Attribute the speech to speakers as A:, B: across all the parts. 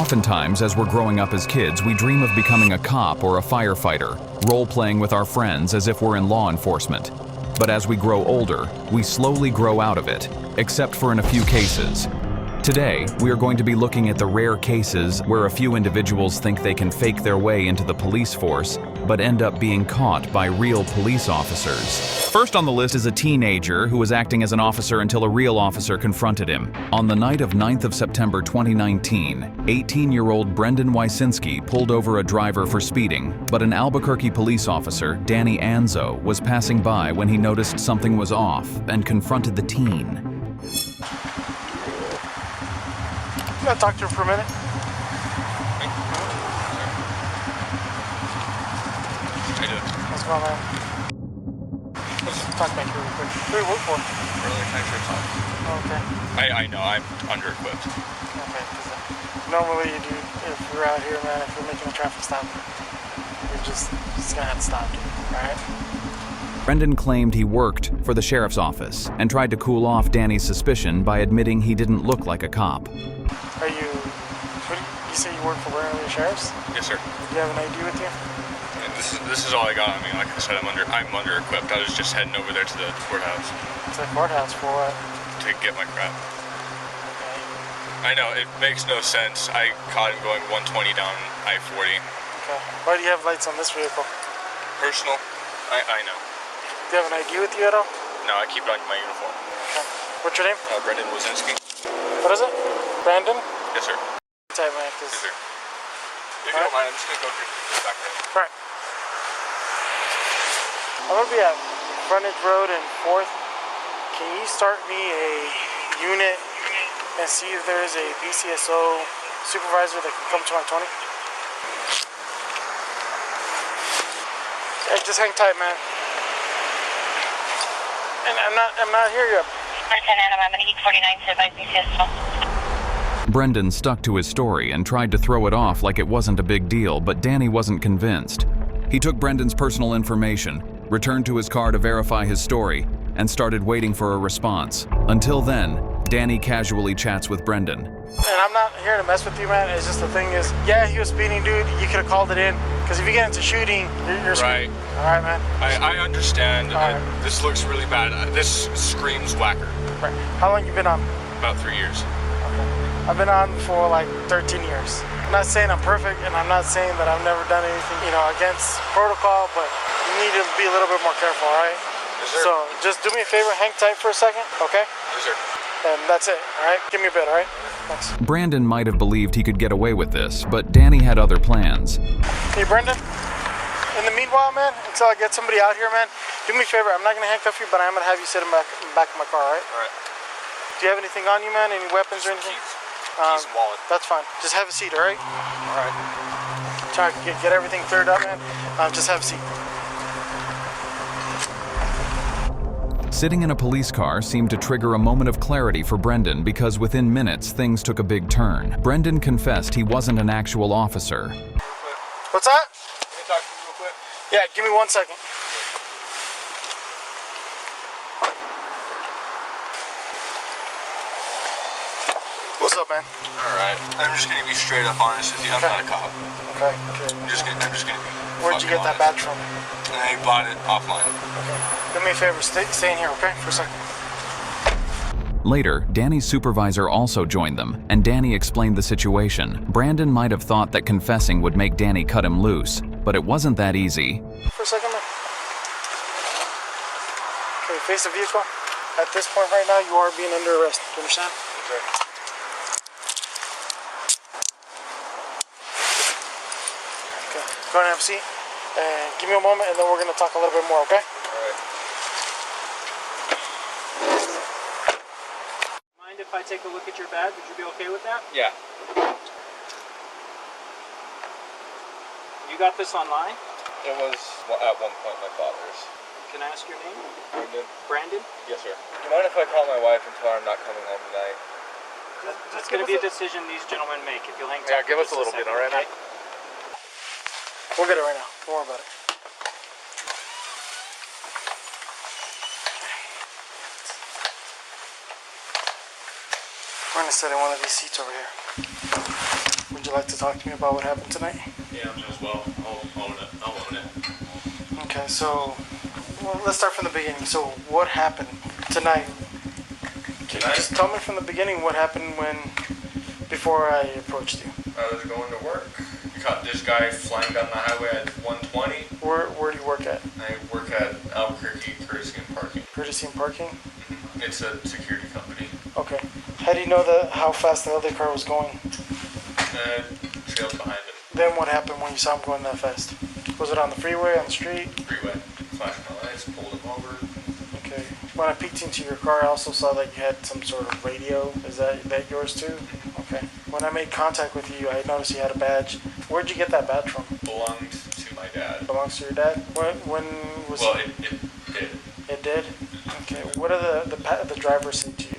A: Oftentimes, as we're growing up as kids, we dream of becoming a cop or a firefighter, role-playing with our friends as if we're in law enforcement. But as we grow older, we slowly grow out of it, except for in a few cases. Today, we are going to be looking at the rare cases where a few individuals think they can fake their way into the police force, but end up being caught by real police officers. First on the list is a teenager who was acting as an officer until a real officer confronted him. On the night of 9th of September 2019, 18-year-old Brendan Wysinski pulled over a driver for speeding, but an Albuquerque police officer, Danny Anzo, was passing by when he noticed something was off and confronted the teen.
B: Can I talk to him for a minute? What's going on, man? Let's talk back here real quick. Who do you work for?
C: Early country talk.
B: Oh, okay.
C: I know, I'm under-equipped.
B: Okay, because normally you do, if you're out here, man, if you're making a traffic stop, you're just gonna have to stop, alright?
A: Brendan claimed he worked for the sheriff's office and tried to cool off Danny's suspicion by admitting he didn't look like a cop.
B: Are you, you say you work for Warren Sheriff's?
C: Yes, sir.
B: Do you have an ID with you?
C: And this is all I got on me. Like I said, I'm under-equipped. I was just heading over there to the courthouse.
B: To the courthouse for what?
C: To get my crap.
B: Okay.
C: I know, it makes no sense. I caught him going 120 down I-40.
B: Okay. Why do you have lights on this vehicle?
C: Personal? I know.
B: Do you have an ID with you at all?
C: No, I keep it on my uniform.
B: Okay. What's your name?
C: Brendan Wysinski.
B: What is it? Brandon?
C: Yes, sir.
B: Type, man,
C: Yes, sir. If you
B: All
C: don't mind, I'm just going to go through the back there.
B: Right. I'm going to be at Frontage Road and 4th. Can you start me a unit and see if there is a BCSO supervisor that can come to my 20? Hey, just hang tight, man. And I'm not here yet.
D: I'm going to need 49 to by BCSO.
A: Brendan stuck to his story and tried to throw it off like it wasn't a big deal, but Danny wasn't convinced. He took Brendan's personal information, returned to his car to verify his story, and started waiting for a response. Until then, Danny casually chats with Brendan.
B: And I'm not here to mess with you, man. It's just the thing is, yeah, he was speeding, dude. You could have called it in. Because if you get into shooting, you're
C: right.
B: All right, man.
C: I understand.
B: Right.
C: This looks really bad. This screams whacker.
B: Right. How long you been on?
C: About 3 years.
B: Okay. I've been on for like 13 years. I'm not saying I'm perfect, and I'm not saying that I've never done anything, against protocol, but you need to be a little bit more careful, all right?
C: Yes, sir.
B: So just do me a favor, hang tight for a second, okay?
C: Yes, sir.
B: And that's it, all right? Give me a bit, all right? Thanks.
A: Brandon might have believed he could get away with this, but Danny had other plans.
B: Hey, Brendan. In the meanwhile, man, until I get somebody out here, man, do me a favor. I'm not going to handcuff you, but I'm going to have you sit in the back of my car, all right?
C: All right.
B: Do you have anything on you, man? Any weapons or anything?
C: Keys and wallet.
B: That's fine. Just have a seat, all right?
C: All right.
B: Try to get everything cleared up, man. Just have a seat.
A: Sitting in a police car seemed to trigger a moment of clarity for Brendan because within minutes, things took a big turn. Brendan confessed he wasn't an actual officer.
B: What's that?
C: Can I talk to you real quick?
B: Yeah, give me 1 second. What's up, man?
C: All right. I'm just gonna be straight up honest with you. I'm not a cop.
B: Okay.
C: I'm just gonna be.
B: Where'd you get that
C: fucking
B: badge from?
C: honest. I bought it offline.
B: Okay. Do me a favor, stay in here, okay? For a second.
A: Later, Danny's supervisor also joined them, and Danny explained the situation. Brandon might have thought that confessing would make Danny cut him loose, but it wasn't that easy.
B: For a second, man. Okay, face the vehicle. At this point right now, you are being under arrest. Do you understand?
C: Okay.
B: Okay. Go ahead and have a seat. And give me a moment, and then we're going to talk a little bit more, okay?
C: All right.
E: Mind if I take a look at your badge? Would you be okay with that?
C: Yeah.
E: You got this online?
C: It was at one point my father's.
E: Can I ask your name?
C: Brendan?
E: Brandon?
C: Yes, sir. Do you mind if I call my wife and tell her I'm not coming home tonight?
E: It's going to be a decision these gentlemen make. If you'll hang
C: Yeah,
E: tight.
C: give
E: for
C: us a
E: just
C: little bit,
E: second,
C: all right,
E: okay?
B: We'll get it right now. Don't worry about it. We're going to sit in one of these seats over here. Would you like to talk to me about what happened tonight?
C: Yeah, as well. I'll own it.
B: Okay, so let's start from the beginning. So what happened tonight? Just tell me from the beginning what happened before I approached you.
C: I was going to work. I caught this guy flying down the highway at 120.
B: Where do you work at?
C: I work at Albuquerque Courtesy and Parking.
B: Courtesy and Parking?
C: It's a security company.
B: Okay. How do you know how fast the other car was going?
C: Trailed behind him.
B: Then what happened when you saw him going that fast? Was it on the freeway, on the street?
C: Freeway. Flashed my lights, pulled him over.
B: Okay. When I peeked into your car, I also saw that you had some sort of radio. Is that yours too? Okay. When I made contact with you, I noticed you had a badge. Where'd you get that badge from?
C: Belonged to my dad.
B: Belongs to your dad? When was
C: Well, it did.
B: It did? Okay. What did the driver say to you?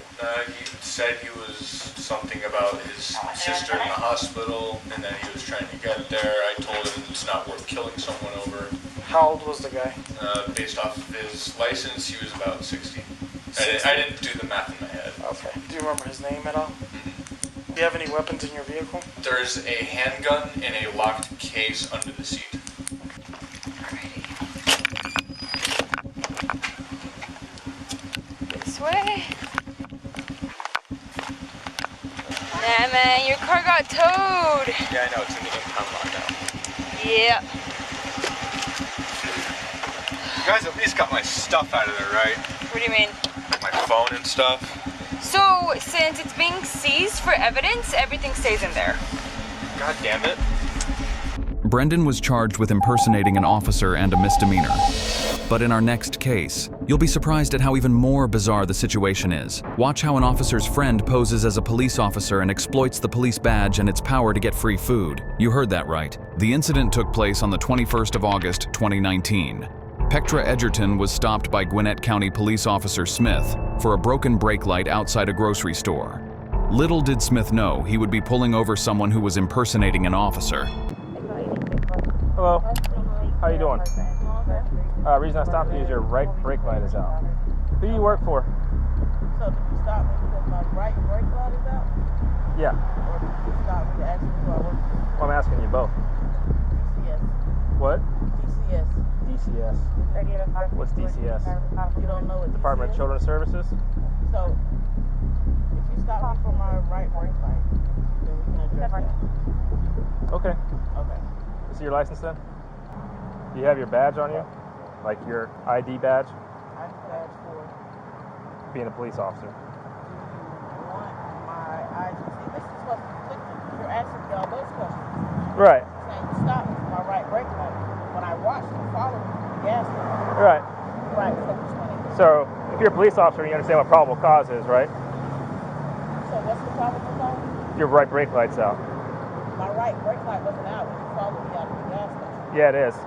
C: He said he was something about his sister in the hospital, and that he was trying to get there. I told him it's not worth killing someone over.
B: How old was the guy?
C: Based off of his license, he was about 60.
B: 60?
C: I didn't do the math in my head.
B: Okay. Do you remember his name at all? Do you have any weapons in your vehicle?
C: There's a handgun in a locked case under the seat.
F: This way. Nah, man, your car got towed.
C: Yeah, I know. It's in the impound lot now.
F: Yeah.
C: You guys at least got my stuff out of there, right?
F: What do you mean?
C: My phone and stuff.
F: So, since it's being seized for evidence, everything stays in there.
C: God damn it.
A: Brendan was charged with impersonating an officer and a misdemeanor. But in our next case, you'll be surprised at how even more bizarre the situation is. Watch how an officer's friend poses as a police officer and exploits the police badge and its power to get free food. You heard that right. The incident took place on the 21st of August, 2019. Pectra Edgerton was stopped by Gwinnett County Police Officer Smith for a broken brake light outside a grocery store. Little did Smith know he would be pulling over someone who was impersonating an officer.
E: Hello. How you doing? Reason I stopped you is your right brake light is out. Who do you work for?
G: So did you stop me because my right brake light is out?
E: Yeah.
G: Or did you stop me to ask me who I work for?
E: Well, I'm asking you both.
G: DCS.
E: What?
G: DCS.
E: DCS. What's DCS?
G: You don't know what
E: Department of
G: DCS?
E: Children's Services?
G: So, if you stop me for my right brake light, then we can address that.
E: Okay.
G: Okay.
E: Is your license then? Do you have your badge on you? Like your ID badge?
G: I badge for.
E: Being a police officer.
G: Do you want my ID? See, this is what's conflicting. You're asking me all those questions.
E: Right.
G: Saying you stopped me for my right brake light. When I watched you follow me to the gas station.
E: Right.
G: Right. So which one is it?
E: So, if you're a police officer, you understand what probable cause is, right?
G: So what's the probable cause?
E: Your right brake light's out.
G: My right brake light wasn't out when you followed me out of the gas station.
E: Yeah, it is.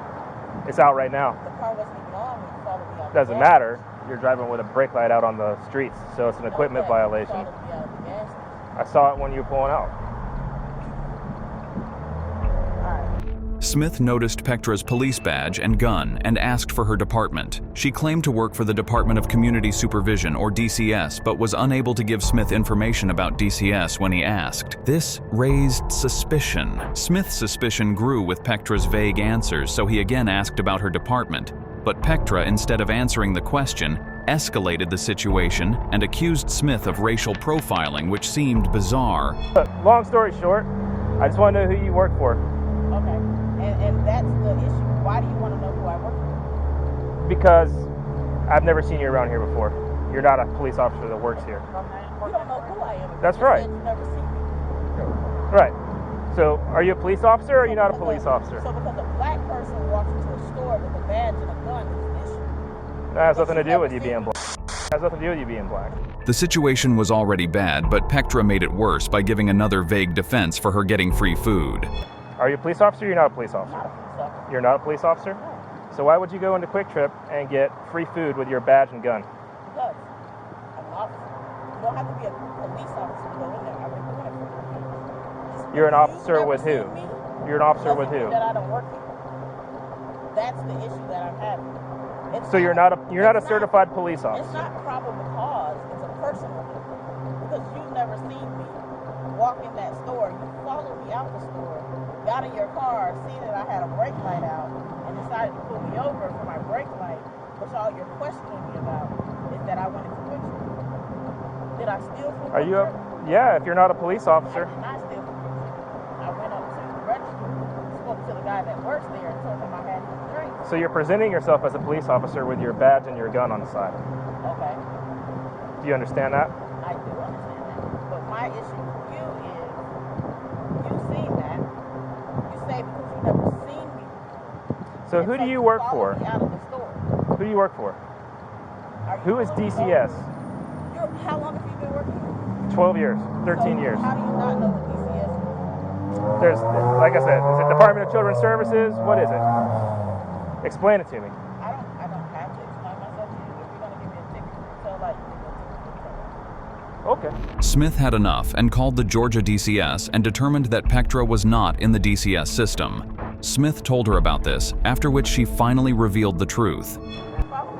E: It's out right now.
G: The car wasn't even on when you followed me out.
E: Doesn't matter. You're driving with a brake light out on the streets, so it's an equipment violation.
G: You followed me out of the gas station.
E: I saw it when you were pulling out.
A: Smith noticed Pectra's police badge and gun and asked for her department. She claimed to work for the Department of Community Supervision, or DCS, but was unable to give Smith information about DCS when he asked. This raised suspicion. Smith's suspicion grew with Pectra's vague answers, so he again asked about her department. But Pectra, instead of answering the question, escalated the situation and accused Smith of racial profiling, which seemed bizarre.
E: Long story short, I just want to know who you work for.
G: Okay. And that's the issue. Why do you want to know who I work for?
E: Because I've never seen you around here before. You're not a police officer that works here.
G: You don't know who I am.
E: That's
G: You
E: right.
G: said you never see me.
E: Right. So, are you a police officer or are you not a police officer?
G: So because a black person walks into a store with a badge and a gun is an issue.
E: That has nothing to do with you being black. Has nothing to do with you being black.
A: The situation was already bad, but Pectra made it worse by giving another vague defense for her getting free food.
E: Are you a police officer or you're not a police officer?
G: Not a police officer.
E: You're not a police officer? So why would you go into Quick Trip and get free food with your badge and gun?
G: Because I'm an officer. You don't have to be a police officer to go in there. I represent for
E: You're an officer with who? You're an officer with who?
G: That I don't work here. That's the issue that I'm having.
E: So you're not a certified police
G: It's
E: officer.
G: not probable cause. It's a personal thing. Because you've never seen me walk in that store. You followed me out the store, got in your car, seen that I had a brake light out, and decided to pull me over for my brake light, which all you're questioning me about is that I wanted to put you. Did I steal from
E: Are you up? Yeah, if you're not a police officer.
G: I did not steal from you. I went up to the register, spoke to the guy that works there, and told him I had his drink.
E: So you're presenting yourself as a police officer with your badge and your gun on the side.
G: Okay.
E: Do you understand that?
G: I do understand that. But my issue with you is, you seen that. You say because you never seen me.
E: So who do you work for?
G: Me out of the store.
E: Who do you work for?
G: Are you
E: Who is
G: willing to
E: DCS?
G: How long have you been working here?
E: 12 years, 13 years.
G: How do you not know what DCS is?
E: There's, like I said, is it Department of Children's Services? What is it? Explain it to me.
G: I don't have to explain myself to you. If you're gonna give me a ticket for retail light, you give me a ticket for retail light.
E: Okay.
A: Smith had enough and called the Georgia DCS and determined that Pectra was not in the DCS system. Smith told her about this, after which she finally revealed the truth.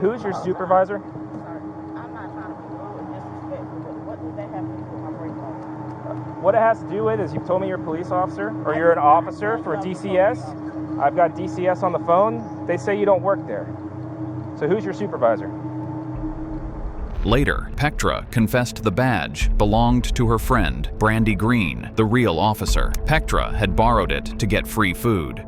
E: Who's your supervisor?
G: Sorry, I'm not trying to be rude or disrespectful, but what does that have to do with my brake light?
E: What it has to do with is you told me you're a police officer or you're an officer for DCS. I've got DCS on the phone. They say you don't work there. So who's your supervisor?
A: Later, Pectra confessed the badge belonged to her friend, Brandy Green, the real officer. Pectra had borrowed it to get free food.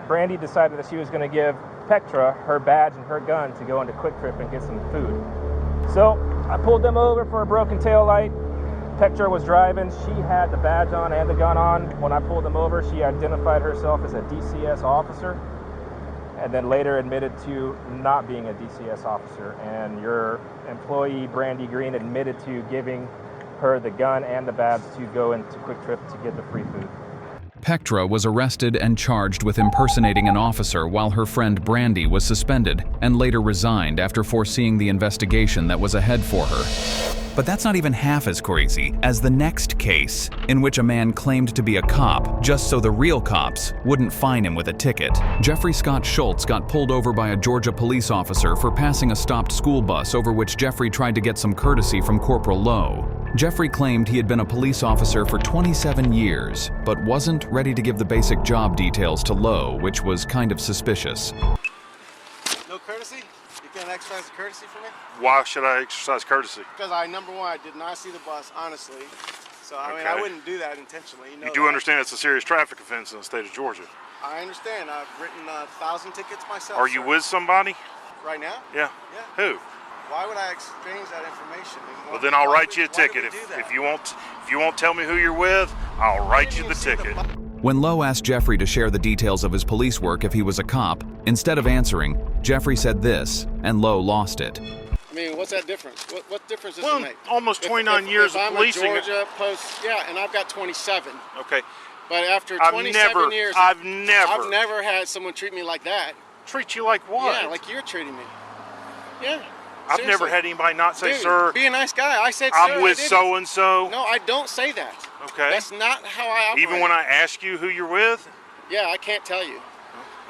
E: Brandy decided that she was going to give Pectra her badge and her gun to go into Quick Trip and get some food. So I pulled them over for a broken tail light. Pectra was driving. She had the badge on and the gun on. When I pulled them over, she identified herself as a DCS officer and then later admitted to not being a DCS officer. And your employee, Brandy Green, admitted to giving her the gun and the badge to go into Quick Trip to get the free food.
A: Pectra was arrested and charged with impersonating an officer while her friend Brandy was suspended and later resigned after foreseeing the investigation that was ahead for her. But that's not even half as crazy as the next case, in which a man claimed to be a cop just so the real cops wouldn't fine him with a ticket. Jeffrey Scott Schultz got pulled over by a Georgia police officer for passing a stopped school bus over which Jeffrey tried to get some courtesy from Corporal Lowe. Jeffrey claimed he had been a police officer for 27 years, but wasn't ready to give the basic job details to Lowe, which was kind of suspicious.
H: No courtesy? You can't exercise courtesy for me?
I: Why should I exercise courtesy?
H: Because number one, I did not see the bus, honestly. So, I mean,
I: Okay.
H: I wouldn't do that intentionally. You know
I: You do
H: that.
I: understand it's a serious traffic offense in the state of Georgia.
H: I understand. I've written 1,000 tickets myself.
I: Are you
H: sir.
I: with somebody?
H: Right now?
I: Yeah.
H: Yeah.
I: Who?
H: Why would I exchange that information?
I: Well, then I'll
H: Why
I: write
H: would-
I: you a
H: why do
I: ticket.
H: we do that?
I: If you won't tell me who you're with, I'll write you the ticket.
A: When Lowe asked Jeffrey to share the details of his police work if he was a cop, instead of answering, Jeffrey said this, and Lowe lost it.
H: I mean, what's that difference? What difference does
I: Well,
H: it make?
I: almost 29 years
H: if
I: of
H: I'm
I: policing.
H: a Georgia post, yeah, and I've got 27.
I: Okay.
H: But after 27 years,
I: I've never
H: had someone treat me like that.
I: treat you like what?
H: Yeah, like you're treating me. Yeah.
I: I've never
H: seriously.
I: had anybody not say,
H: Dude,
I: sir,
H: be a nice guy. I said,
I: I'm
H: sir,
I: with
H: I didn't.
I: so and so.
H: No, I don't say that.
I: Okay.
H: That's not how I operate.
I: Even when I ask you who you're with?
H: Yeah, I can't tell you.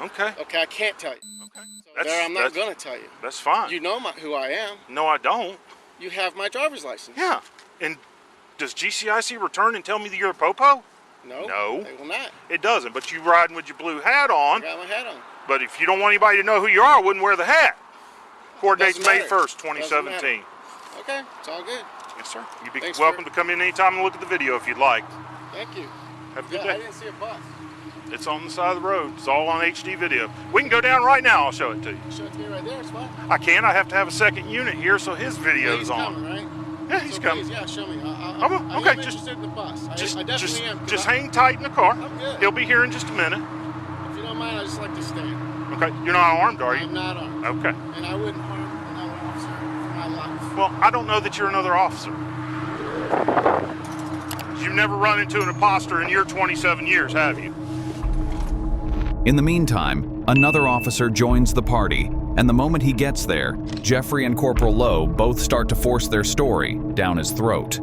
I: Okay.
H: Okay, I can't tell you.
I: Okay.
H: So there, I'm not going to tell you.
I: That's fine.
H: You know who I am.
I: No, I don't.
H: You have my driver's license.
I: Yeah. And does GCIC return and tell me that you're a popo?
H: No.
I: No.
H: They will not.
I: It doesn't, but you riding with your blue hat on.
H: I got my hat on.
I: But if you don't want anybody to know who you are, I wouldn't wear the hat. Court date's
H: Doesn't
I: May
H: matter.
I: 1st,
H: Doesn't
I: 2017.
H: Okay, it's all good.
I: Yes, sir. You'd be
H: Thanks
I: welcome to come in anytime and look at the video if you'd like.
H: Thank you.
I: Have a good
H: Yeah, I
I: day.
H: didn't see a bus.
I: It's on the side of the road. It's all on HD video. We can go down right now. I'll show it to you.
H: Show it to me right there. It's fine.
I: I can. I have to have a second unit here so his video's
H: He's
I: on.
H: coming, right?
I: Yeah, he's
H: So
I: coming.
H: Please, yeah, show me.
I: I'm
H: I
I: okay,
H: am
I: just-
H: interested in the bus. I definitely
I: Just
H: am. 'cause
I: just
H: I-
I: hang tight in the car.
H: I'm good.
I: He'll be here in just a minute.
H: If you don't mind, I just like to stand.
I: Okay. You're not armed, are you?
H: I'm not armed.
I: Okay.
H: And I wouldn't harm another officer for my life.
I: Well, I don't know that you're another officer. You've never run into an imposter in your 27 years, have you?
A: In the meantime, another officer joins the party, and the moment he gets there, Jeffrey and Corporal Lowe both start to force their story down his throat.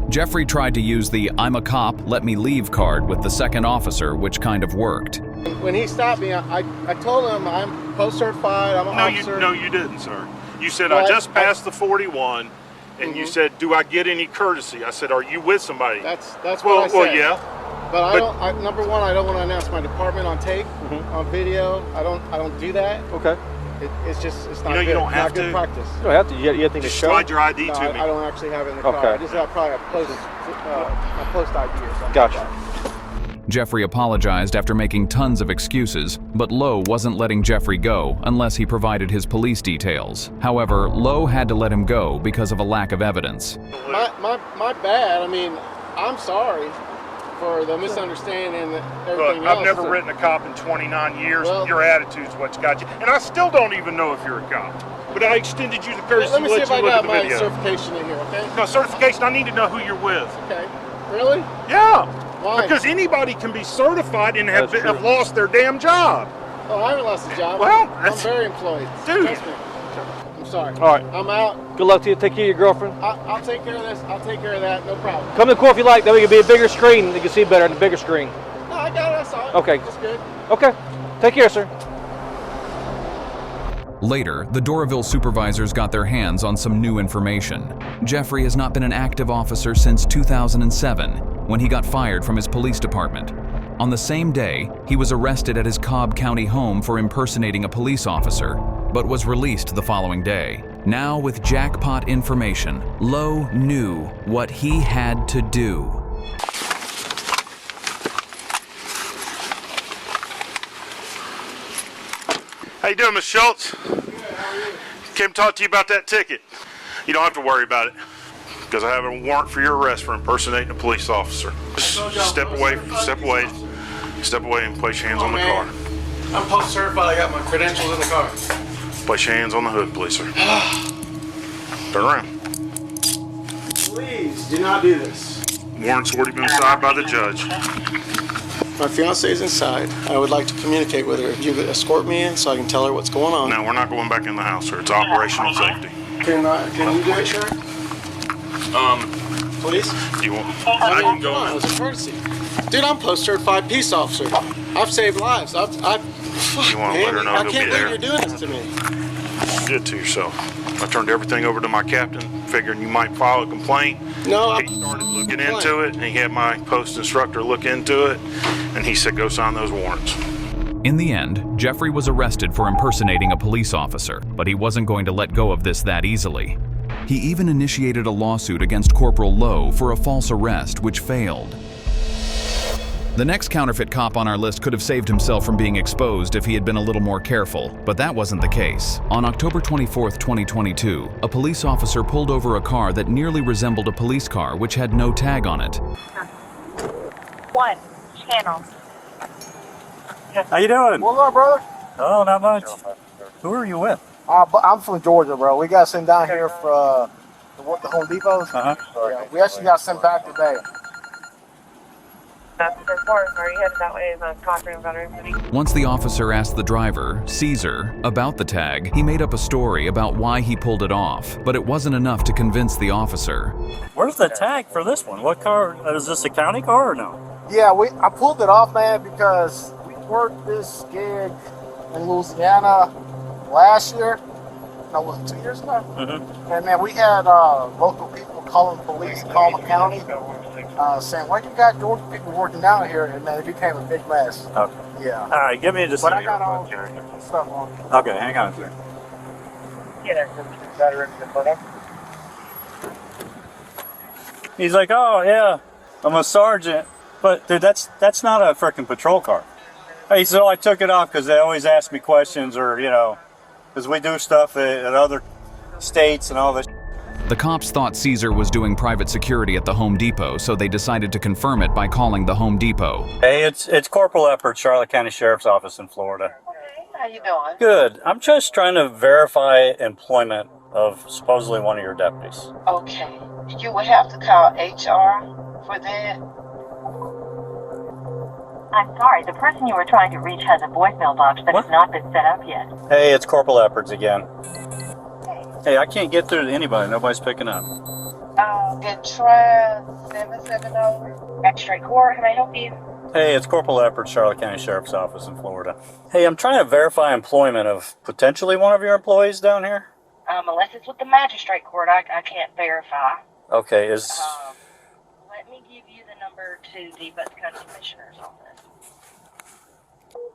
A: Jeffrey tried to use the "I'm a cop, let me leave" card with the second officer, which kind of worked.
H: When he stopped me, I told him I'm post certified. I'm an officer.
I: No, you didn't, sir. You said
H: Well,
I: I just passed the 41, and you said, "Do I get any courtesy?" I said, "Are you with somebody?"
H: That's what
I: well,
H: I said.
I: well, yeah.
H: But number one, I don't want to announce my department on tape, on video. I don't do that.
J: Okay.
H: It's not
I: You
H: good.
I: don't have
H: not good
I: to.
H: practice.
J: You don't have to. You have to
I: Just
J: show.
I: slide your ID
H: No,
I: to me.
H: I don't actually have it in the car.
J: Okay.
H: I just have probably a post ID or something.
J: Gotcha.
H: Like that.
A: Jeffrey apologized after making tons of excuses, but Lowe wasn't letting Jeffrey go unless he provided his police details. However, Lowe had to let him go because of a lack of evidence.
H: My bad. I mean, I'm sorry for the misunderstanding and everything
I: Look,
H: else.
I: I've never written a cop in 29 years.
H: Well-
I: Your attitude's what's got you. And I still don't even know if you're a cop. But I extended you the courtesy
H: Let me
I: to
H: see
I: let
H: if I
I: you look
H: got
I: at the
H: my
I: video.
H: certification in here, okay?
I: No, certification, I need to know who you're with.
H: Okay. Really?
I: Yeah.
H: Why?
I: Because anybody can be certified and have
J: That's true.
I: lost their damn job.
H: Oh, I haven't lost a job.
I: Well,
H: I'm
I: that's-
H: very employed.
I: Dude.
H: Trust me. I'm sorry.
J: All right.
H: I'm out.
J: Good luck to you. Take care of your girlfriend.
H: I'll take care of this. I'll take care of that. No problem.
J: Come to the court if you like. That way you can be a bigger screen. You can see better on the bigger screen.
H: No, I got it. I saw it.
J: Okay.
H: That's good.
J: Okay. Take care, sir.
A: Later, the Doraville supervisors got their hands on some new information. Jeffrey has not been an active officer since 2007, when he got fired from his police department. On the same day, he was arrested at his Cobb County home for impersonating a police officer, but was released the following day. Now, with jackpot information, Lowe knew what he had to do.
I: How you doing, Miss Schultz? Came to talk to you about that ticket. You don't have to worry about it, because I have a warrant for your arrest for impersonating a police officer. Just step away and place your hands on the car.
H: I'm post certified. I got my credentials in the car.
I: Place your hands on the hood, please, sir. Turn around.
H: Please do not do this.
I: Warrant's already been signed by the judge.
H: My fiance is inside. I would like to communicate with her. If you could escort me in so I can tell her what's going on.
I: No, we're not going back in the house, sir. It's operational safety.
H: Can you do it, sir? Please?
I: You want? I can go
H: It
I: in.
H: was a courtesy. Dude, I'm post-certified peace officer. I've saved lives.
I: You want to let her know
H: I
I: he'll
H: can't
I: be
H: believe
I: there?
H: you're doing this to me.
I: You did to yourself. I turned everything over to my captain, figuring you might file a complaint.
H: No,
I: He started looking into it, and he had my post instructor look into it, and he said, go sign those warrants.
A: In the end, Jeffrey was arrested for impersonating a police officer, but he wasn't going to let go of this that easily. He even initiated a lawsuit against Corporal Lowe for a false arrest, which failed. The next counterfeit cop on our list could have saved himself from being exposed if he had been a little more careful, but that wasn't the case. On October 24, 2022, a police officer pulled over a car that nearly resembled a police car which had no tag on it.
D: One channel.
K: How you doing?
H: What's up, brother?
K: Oh, not much. Who are you with?
H: I'm from Georgia, bro. We got sent down here for the Home Depots.
K: Uh-huh.
H: Yeah, we actually got sent back today.
D: That's the report. Are you headed that way? The courtroom, Veteran City.
A: Once the officer asked the driver, Caesar, about the tag, he made up a story about why he pulled it off, but it wasn't enough to convince the officer.
K: Where's the tag for this one? What car? Is this a county car or no?
H: Yeah, I pulled it off, man, because we worked this gig in Louisiana last year. No, was it 2 years ago?
K: Mm-hmm.
H: And man, we had local people calling police, calling the county, saying, "Why you got Georgia people working down here?" And man, it became a big mess.
K: Okay.
H: Yeah.
K: All right, give me just.
H: But I got all stuff on.
K: Okay, hang on a second. He's like, oh yeah, I'm a sergeant, but dude, that's not a freaking patrol car. He said, oh, I took it off because they always ask me questions, or because we do stuff at other states and all this.
A: The cops thought Caesar was doing private security at the Home Depot, so they decided to confirm it by calling the Home Depot.
K: Hey, it's Corporal Eppert, Charlotte County Sheriff's Office in Florida.
D: How you doing?
K: Good. I'm just trying to verify employment of supposedly one of your deputies.
G: Okay. You would have to call HR for that.
D: I'm sorry, the person you were trying to reach has a voicemail box that has not been set up yet.
K: Hey, it's Corporal Epperts again. Hey, I can't get through to anybody. Nobody's picking up.
G: Then try 770.
D: Extra Corps, can I help you?
K: Hey, it's Corporal Epperts, Charlotte County Sheriff's Office in Florida. Hey, I'm trying to verify employment of potentially one of your employees down here.
D: Unless it's with the magistrate court, I can't verify.
K: Okay, is
D: Let me give you the number to the Butts County Commissioner's office.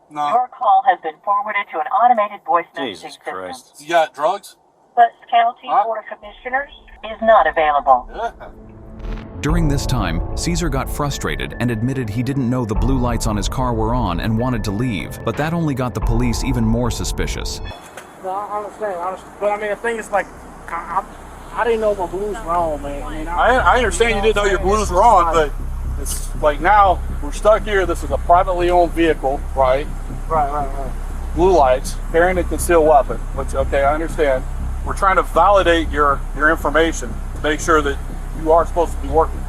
H: No.
D: Your call has been forwarded to an automated voice messaging
K: Jesus
D: system.
K: Christ.
H: You got drugs?
D: Butts County Board of Commissioners is not available.
A: During this time, Caesar got frustrated and admitted he didn't know the blue lights on his car were on and wanted to leave, but that only got the police even more suspicious.
B: No, I understand. But I mean, the thing is, like, I didn't know my blues were on, man. I mean,
H: I understand you didn't know your blues were on, but it's like now we're stuck here. This is a privately owned vehicle, right?
B: Right.
H: Blue lights, carrying a concealed weapon, which, okay, I understand. We're trying to validate your information to make sure that you are supposed to be working.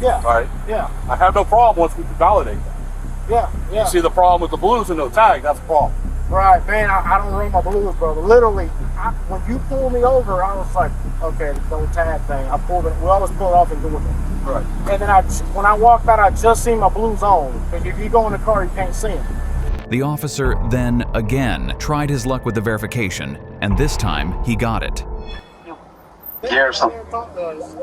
B: Yeah.
H: Right?
B: Yeah.
H: I have no problem once we can validate that.
B: Yeah.
H: You see the problem with the blues and no tag, that's the problem.
B: Right, man. I don't run my blues, brother. Literally, when you pulled me over, I was like, okay, the no tag thing. I pulled it. We always pull it off and do it.
H: Right.
B: And then when I walked out, I just seen my blues on. Because if you go in the car, you can't see them.
A: The officer then, again, tried his luck with the verification, and this time he got it.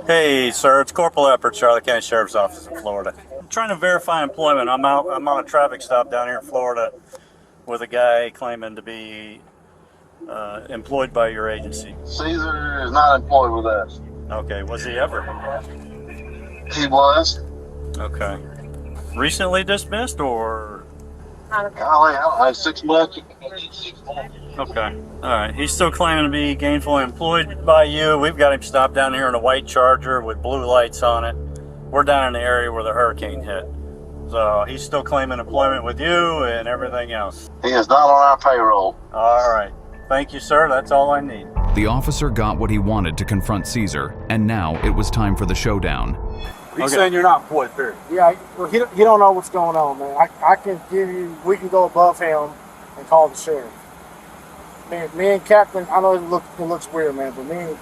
K: Hey, sir, it's Corporal Epper, Charlotte County Sheriff's Office in Florida. I'm trying to verify employment. I'm on a traffic stop down here in Florida with a guy claiming to be employed by your agency.
L: Caesar is not employed with us.
K: Okay, was he ever?
L: He was.
K: Okay. Recently dismissed or?
L: Golly, I don't know, 6 months.
K: Okay. All right. He's still claiming to be gainfully employed by you. We've got him stopped down here in a white Charger with blue lights on it. We're down in the area where the hurricane hit. So he's still claiming employment with you and everything else.
L: He is not on our payroll.
K: All right. Thank you, sir. That's all I need.
A: The officer got what he wanted to confront Caesar, and now it was time for the showdown.
H: He's saying you're not employed, period.
B: Yeah, well, he don't know what's going on, man. I can give you, we can go above him and call the sheriff. Me and Captain, I know it looks weird, man, but me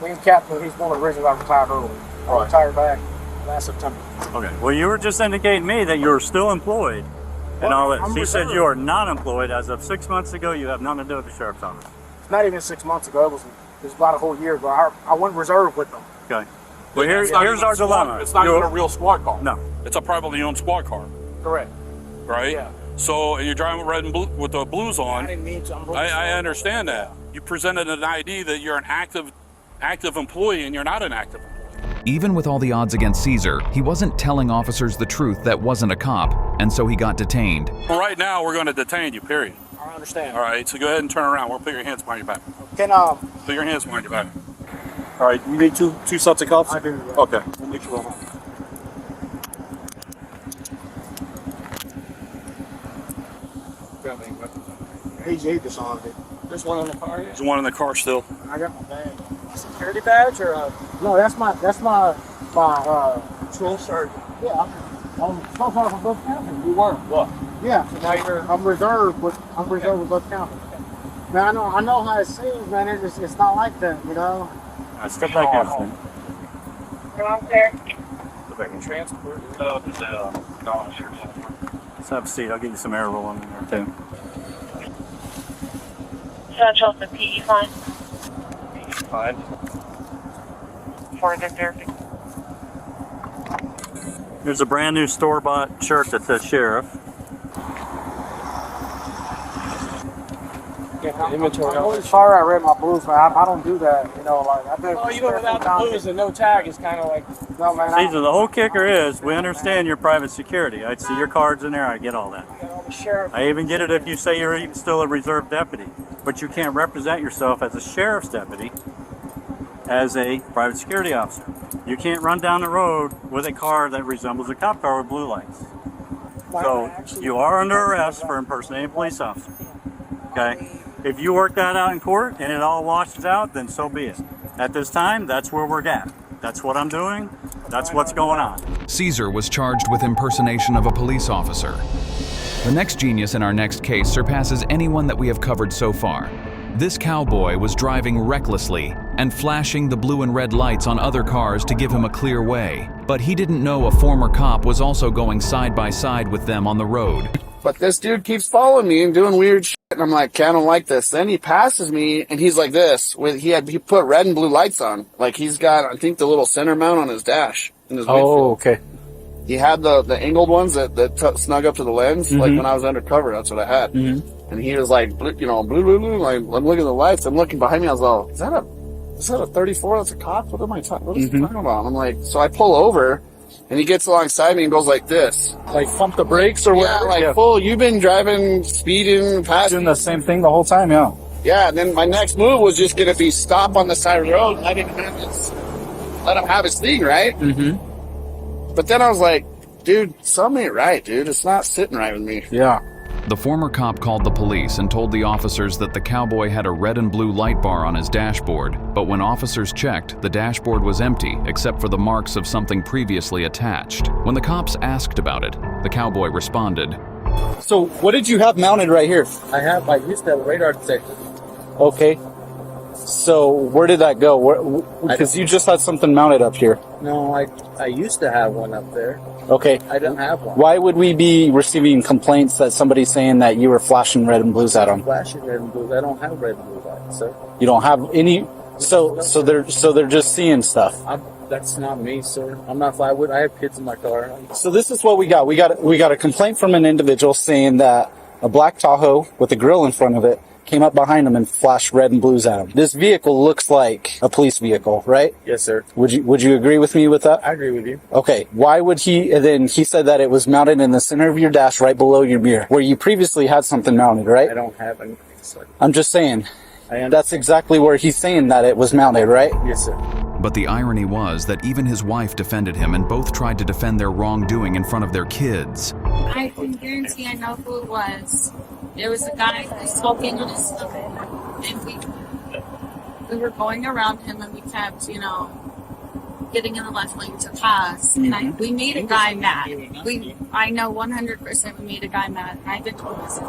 B: and Captain, he's one of the reasons I retired early. I retired back last September.
K: Okay. Well, you were just indicating to me that you're still employed and all that. He said you are not employed as of 6 months ago. You have nothing to do with the sheriff's office.
B: It's not even 6 months ago. It was about a whole year ago. I went reserve with them.
K: Okay. Well, here's our dilemma.
H: It's not even a real squad car.
K: No.
M: It's a privately owned squad car,
B: Correct.
M: right?
B: Yeah.
M: So you're driving with red and blue, with the blues on.
B: I didn't mean to.
M: I understand that. You presented an ID that you're an active employee, and you're not an active employee.
A: Even with all the odds against Caesar, he wasn't telling officers the truth that wasn't a cop, and so he got detained.
M: Well, right now, we're going to detain you, period.
B: I understand.
M: All right, so go ahead and turn around. We'll put your hands behind your back.
B: Can
M: Put your hands behind your back.
H: All right, you need two sets of cuffs?
B: I do. Yeah.
H: Okay. We'll make sure.
B: He just on it. There's one in the car here.
M: There's one in the car still.
B: I got my bag. Security badge or no? That's my patrol sergeant. Yeah, I'm so far from Butts County. You were. What? Yeah. So now I'm reserved with Butts County. Man, I know how it seems, man. It's not like that, you know.
K: I step back in.
D: Come on, sir.
K: Step back in. Transport. Let's have a seat. I'll get you some air rolling in there too.
D: Central to PE fine.
K: Fine.
D: For the therapy.
K: There's a brand new store-bought shirt that says sheriff.
B: Inventory. I'm sorry I read my blues, man. I don't do that, you know. Like I do.
J: Oh, even without the blues and no tag is kind of like.
B: No, man.
K: See, the whole kicker is we understand your private security. I see your cards in there. I get all that. I even get it if you say you're still a reserve deputy, but you can't represent yourself as a sheriff's deputy as a private security officer. You can't run down the road with a car that resembles a cop car with blue lights. So you are under arrest for impersonating a police officer. Okay? If you work that out in court and it all washes out, then so be it. At this time, that's where we're at. That's what I'm doing. That's what's going on.
A: Caesar was charged with impersonation of a police officer. The next genius in our next case surpasses anyone that we have covered so far. This cowboy was driving recklessly and flashing the blue and red lights on other cars to give him a clear way. But he didn't know a former cop was also going side by side with them on the road.
H: But this dude keeps following me and doing weird shit. And I'm like, okay, I don't like this. Then he passes me, and he's like this. He put red and blue lights on. Like, he's got, I think, the little center mount on his dash. In his windshield.
J: Okay.
H: He had the angled ones that snug up to the lens.
J: Mm-hmm.
H: Like, when I was undercover, that's what I had.
J: Mm-hmm.
H: And he was like, blue, like, I'm looking at the lights. I'm looking behind me. I was like, is that a 34? That's a cop? What is he talking about? And I'm like, so I pull over, and he gets alongside me and goes like this.
J: Like pump the brakes or whatever?
H: Yeah, full, you've been driving, speeding, passing.
J: Doing the same thing the whole time, yeah.
H: Yeah, and then my next move was just going to be stop on the side of the road and let him have his thing, right?
J: Mm-hmm.
H: But then I was like, dude, something ain't right, dude. It's not sitting right with me.
J: Yeah.
A: The former cop called the police and told the officers that the cowboy had a red and blue light bar on his dashboard, but when officers checked, the dashboard was empty except for the marks of something previously attached. When the cops asked about it, the cowboy responded,
J: So, what did you have mounted right here?
B: I used to have a radar detector.
J: Okay. So, where did that go? Because you just had something mounted up here.
B: No, I used to have one up there.
J: Okay.
B: I didn't have one.
J: Why would we be receiving complaints that somebody's saying that you were flashing red and blues at them?
B: Flashing red and blues. I don't have red and blue lights, sir.
J: You don't have any. So they're just seeing stuff.
B: That's not me, sir. I'm not. I have kids in my car.
J: So this is what we got. We got a complaint from an individual saying that a black Tahoe with a grill in front of it came up behind him and flashed red and blues at him. This vehicle looks like a police vehicle, right?
B: Yes, sir.
J: Would you agree with me with that?
B: I agree with you.
J: Okay. Why would he? And then he said that it was mounted in the center of your dash, right below your mirror, where you previously had something mounted, right?
B: I don't have anything, sir.
J: I'm just saying. That's exactly where he's saying that it was mounted, right?
B: Yes, sir.
A: But the irony was that even his wife defended him and both tried to defend their wrongdoing in front of their kids.
N: I can guarantee I know who it was. There was a guy who was smoking on his stomach, and we were going around him, and we kept, getting in the left lane to pass. And we made a guy mad. I know 100% we made a guy mad. And I've been told this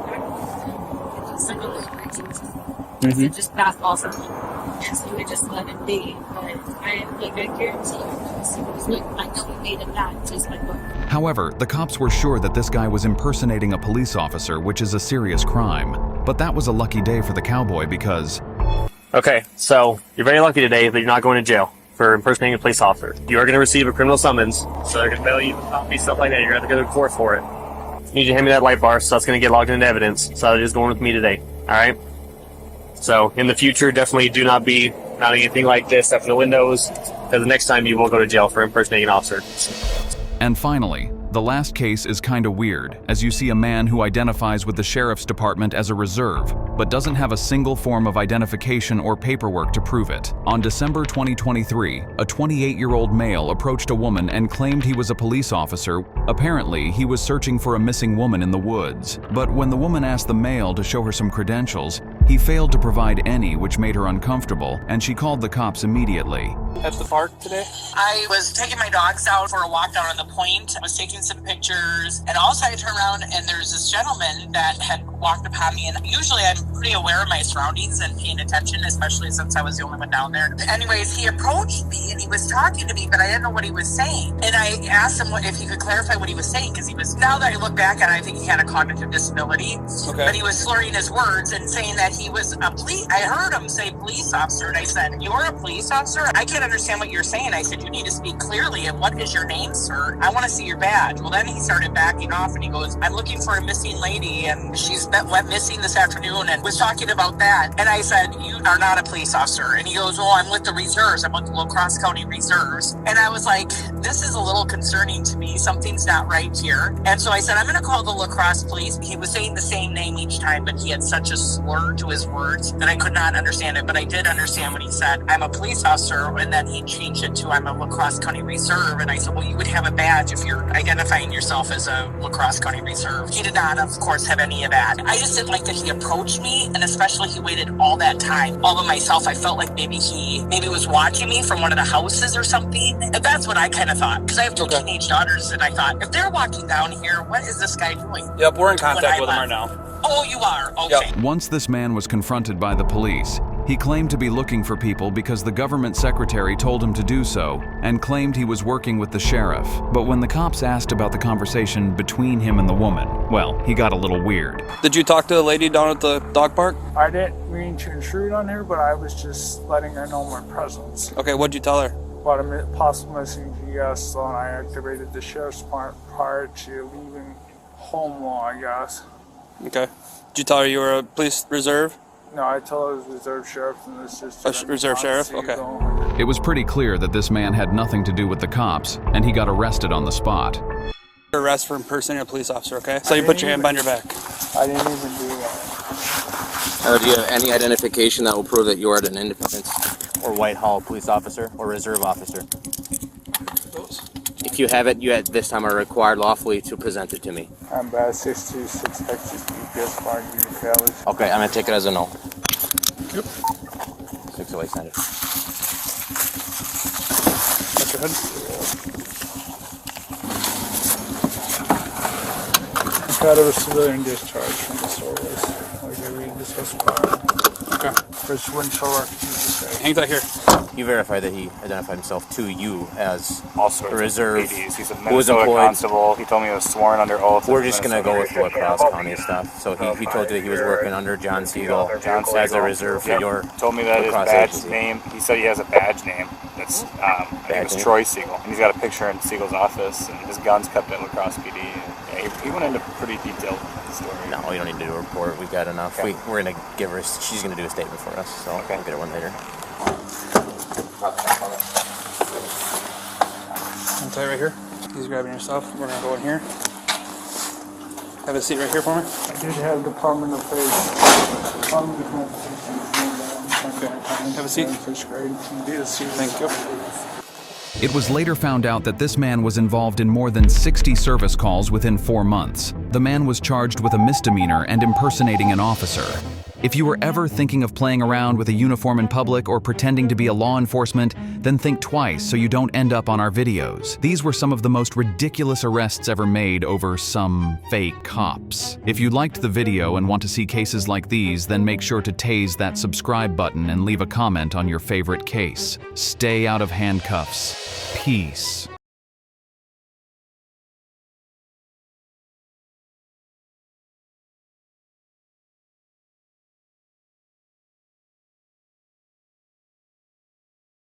N: to just back off of him. And so we just let him be. But I guarantee you, I know we made him mad just by looking.
A: However, the cops were sure that this guy was impersonating a police officer, which is a serious crime. But that was a lucky day for the cowboy because...
O: Okay, so you're very lucky today that you're not going to jail for impersonating a police officer. You are going to receive a criminal summons, so they're going to bail you, copy, stuff like that. You're going to have to go to court for it. You need to hand me that light bar, so that's going to get logged into evidence. So it is going with me today, alright? So in the future, definitely do not be mounting anything like this up in the windows, because the next time you will go to jail for impersonating an officer.
A: And finally, the last case is kinda weird, as you see a man who identifies with the sheriff's department as a reserve, but doesn't have a single form of identification or paperwork to prove it. On December 2023, a 28-year-old male approached a woman and claimed he was a police officer. Apparently, he was searching for a missing woman in the woods. But when the woman asked the male to show her some credentials, he failed to provide any, which made her uncomfortable, and she called the cops immediately.
P: At the park today? I was taking my dogs out for a walk down on the point. I was taking some pictures, and also I turned around and there's this gentleman that had walked upon me, and usually I'm pretty aware of my surroundings and paying attention, especially since I was the only one down there. Anyways, he approached me and he was talking to me, but I didn't know what he was saying. And I asked him if he could clarify what he was saying, because now that I look back at it, I think he had a cognitive disability. Okay. But he was slurring his words and saying that he was a police. I heard him say police officer, and I said, "You're a police officer? I can't understand what you're saying." I said, "You need to speak clearly, and what is your name, sir? I want to see your badge." Well, then he started backing off, and he goes, "I'm looking for a missing lady, and she's went missing this afternoon," and was talking about that. And I said, "You are not a police officer." And he goes, "Well, I'm with the reserves. I'm with the La Crosse County Reserves." And I was like, this is a little concerning to me. Something's not right here. And so I said, "I'm going to call the La Crosse police." He was saying the same name each time, but he had such a slur to his words that I could not understand it. But I did understand when he said, "I'm a police officer," and then he changed it to, "I'm a La Crosse County Reserve." And I said, "Well, you would have a badge if you're identifying yourself as a La Crosse County Reserve." He did not, of course, have any of that. I just didn't like that he approached me, and especially he waited all that time all by myself. I felt like maybe he was watching me from one of the houses or something. And that's what I kind of thought, because I have two teenage daughters, and I thought, if they're walking down here, what is this guy doing?
Q: Yep, we're in contact with him right now.
P: Oh, you are? Okay.
A: Once this man was confronted by the police, He claimed to be looking for people because the government secretary told him to do so and claimed he was working with the sheriff. But when the cops asked about the conversation between him and the woman, well, he got a little weird.
Q: Did you talk to the lady down at the dog park?
R: I didn't mean to intrude on her, but I was just letting her know my presence.
Q: Okay, what'd you tell her?
R: About a possible missing GPS, so I activated the sheriff's department prior to leaving home law, I guess.
Q: Okay. Did you tell her you were a police reserve?
R: No, I told her it was reserve sheriff and this is
Q: A reserve sheriff? Okay.
A: It was pretty clear that this man had nothing to do with the cops, and he got arrested on the spot.
Q: Arrest for impersonating a police officer, okay? So you put your hand behind your back.
R: I didn't even do that.
S: Do you have any identification that will prove that you are an Independence
T: or Whitehall police officer or reserve officer?
S: If you have it, you at this time are required lawfully to present it to me.
R: I'm bad 626 Texas GPS 5 College.
S: Okay, I'm gonna take it as a no.
R: Yep.
S: 608 Center.
Q: That's your hood.
R: Got a civilian discharge from the service. Like I read this was
Q: Okay.
R: Which windshield work did you say?
Q: Hang tight here.
T: You verify that he identified himself to you as
U: also
T: a reserve
U: He's a
T: who was
U: Minnesota
T: employed.
U: constable. He told me he was sworn under oath.
T: We're just gonna go with La Crosse County stuff. So he told you that he was working under John Siegel as a reserve for your
U: told me that his
T: La Crosse
U: badge
T: agency.
U: name. He said he has a badge name. That's I think it's
T: name?
U: Troy Siegel, and he's got a picture in Siegel's office, and his gun's kept at La Crosse PD. And he went into pretty detailed story.
T: No, you don't need to do a report. We've got enough.
U: Okay.
T: We're gonna give her. She's gonna do a statement for us. So we'll get her one later.
Q: Hang tight right here. He's grabbing your stuff. We're gonna go in here. Have a seat right here for me.
R: I did have Department of Face. Department of
Q: Okay. Have a seat.
R: First grade.
Q: Thank you.
A: It was later found out that this man was involved in more than 60 service calls within 4 months. The man was charged with a misdemeanor and impersonating an officer. If you were ever thinking of playing around with a uniform in public or pretending to be a law enforcement, then think twice so you don't end up on our videos. These were some of the most ridiculous arrests ever made over some fake cops. If you liked the video and want to see cases like these, then make sure to tase that subscribe button and leave a comment on your favorite case. Stay out of handcuffs. Peace.